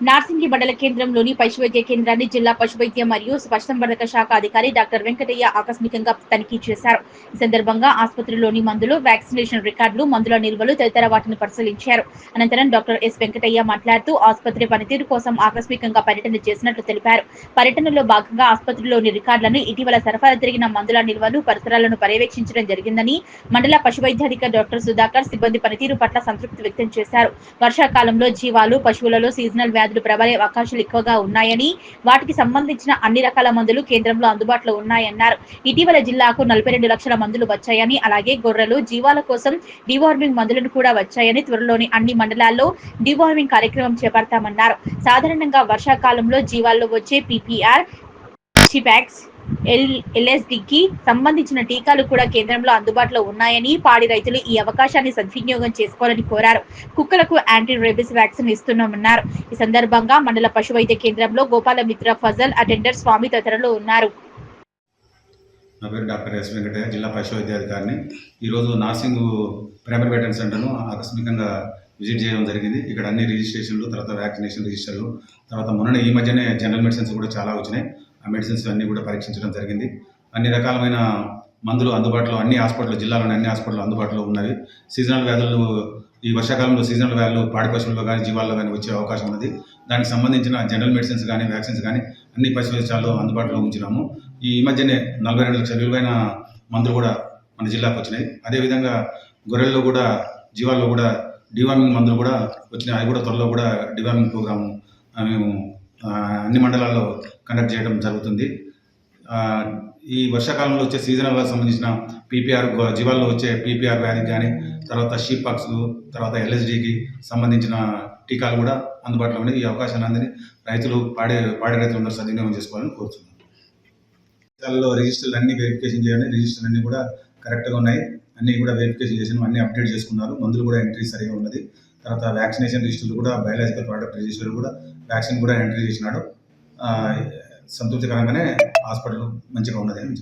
నార్సింగి మండల కేంద్రంలోని పశువైద్య కేంద్రాన్ని జిల్లా పశువైద్య మరియు పశుసంవర్ధక శాఖ అధికారి డాక్టర్ వెంకటయ్య ఆకస్మికంగా తనిఖీ చేశారు. ఈ సందర్భంగా ఆసుపత్రిలోని మందులు, వ్యాక్సినేషన్ రికార్డులు, మందుల నిల్వలు తదితర వాటిని పరిశీలించారు. అనంతరం డాక్టర్ ఎస్ వెంకటయ్య మాట్లాడుతూ ఆసుపత్రి పనితీరు కోసం ఆకస్మికంగా పర్యటన చేసినట్లు తెలిపారు. పర్యటనలో భాగంగా ఆసుపత్రిలోని రికార్డులను, ఇటీవల సరఫరా జరిగిన మందుల నిల్వలు, పరిసరాలను పర్యవేక్షించడం జరిగిందని మండల పశువైద్యాధికారి డాక్టర్ సుధాకర్ సిబ్బంది పనితీరు పట్ల సంతృప్తి వ్యక్తం చేశారు. వర్షాకాలంలో జీవాలు, పశువులలో సీజనల్ వ్యాధులు ప్రబలే అవకాశాలు ఎక్కువగా ఉన్నాయని, వాటికి సంబంధించిన అన్ని రకాల మందులు కేంద్రంలో అందుబాటులో ఉన్నాయన్నారు. ఇటీవల జిల్లాకు 42 లక్షల మందులు వచ్చాయని, అలాగే గొర్రెలు, జీవాల కోసం డివార్మింగ్ మందులను కూడా వచ్చాయని, త్వరలోని అన్ని మండలాల్లో డివార్మింగ్ కార్యక్రమం చేపడతామన్నారు. సాధారణంగా వర్షాకాలంలో జీవాల్లో వచ్చే పీపీఆర్, చిపాక్స్, ఎల్ఎస్డికి సంబంధించిన టీకాలు కూడా కేంద్రంలో అందుబాటులో ఉన్నాయని, పాడి రైతులు ఈ అవకాశాన్ని సద్వినియోగం చేసుకోవాలని కోరారు. కుక్కలకు యాంటీ రేబిస్ వ్యాక్సిన్ ఇస్తున్నామన్నారు. ఈ సందర్భంగా మండల పశువైద్య కేంద్రంలో గోపాలమిత్ర, ఫజల్, అటెండర్, స్వామి తదితరులు ఉన్నారు. నా పేరు డాక్టర్ ఎస్ వెంకటయ్య, జిల్లా పశువైద్యాధికారిని. ఈరోజు నార్సింగ్ ప్రైమరీ వెటర్నరీ సెంటర్ను ఆకస్మికంగా విజిట్ చేయడం జరిగింది. ఇక్కడ అన్ని రిజిస్ట్రేషన్లు, తర్వాత వ్యాక్సినేషన్ రిజిస్టర్లు, తర్వాత మొన్న ఈ మధ్యనే జనరల్ మెడిసిన్స్ కూడా చాలా వచ్చినాయి. ఆ మెడిసిన్స్ అన్నీ కూడా పరీక్షించడం జరిగింది. అన్ని రకాలమైన మందులు అందుబాటులో అన్ని హాస్పిటల్, జిల్లాలోని అన్ని హాస్పిటల్ అందుబాటులో ఉన్నవి. సీజనల్ వ్యాధులు, ఈ వర్షాకాలంలో సీజనల్ వ్యాధులు పాడి పశువుల్లో కానీ జీవాల్లో కానీ వచ్చే అవకాశం ఉన్నది. దానికి సంబంధించిన జనరల్ మెడిసిన్స్ కానీ, వ్యాక్సిన్స్ కానీ అన్ని పశు వైద్యశాలలో అందుబాటులో ఉంచినాము. ఈ మధ్యనే 42 లక్షల విలువైన మందులు కూడా మన జిల్లాకు వచ్చినాయి. అదేవిధంగా గొర్రెల్లో కూడా, జీవాల్లో కూడా డివార్మింగ్ మందులు కూడా వచ్చినాయి. అవి కూడా త్వరలో కూడా డివార్మింగ్ ప్రోగ్రాము మేము అన్ని మండలాల్లో కండక్ట్ చేయడం జరుగుతుంది. ఈ వర్షాకాలంలో వచ్చే సీజనల్ సంబంధించిన పీపీఆర్, జీవాల్లో వచ్చే పీపీఆర్ వ్యాధికి కానీ, తర్వాత షీప్ పాక్స్, తర్వాత ఎల్ఎస్డికి సంబంధించిన టీకాలు కూడా అందుబాటులో ఉన్నాయి. ఈ అవకాశాన్ని అందరినీ రైతులు, పాడి రైతులందరూ సద్వినియోగం చేసుకోవాలని కోరుతున్నాను. రిజిస్టర్లు అన్ని వెరిఫికేషన్ చేయండి. రిజిస్టర్లు అన్నీ కూడా కరెక్ట్గా ఉన్నాయి. అన్నీ కూడా వెరిఫికేషన్ చేసిన అన్ని అప్డేట్ చేసుకున్నారు. మందులు కూడా ఎంట్రీ సరిగా ఉన్నది. తర్వాత వ్యాక్సినేషన్ రిజిస్టర్లు కూడా, బయాలజికల్ ప్రోడక్ట్ రిజిస్టర్ కూడా వ్యాక్సిన్ కూడా ఎంట్రీ చేసినాడు. సంతృప్తికరంగానే హాస్పిటల్ మంచిగా ఉన్నది అని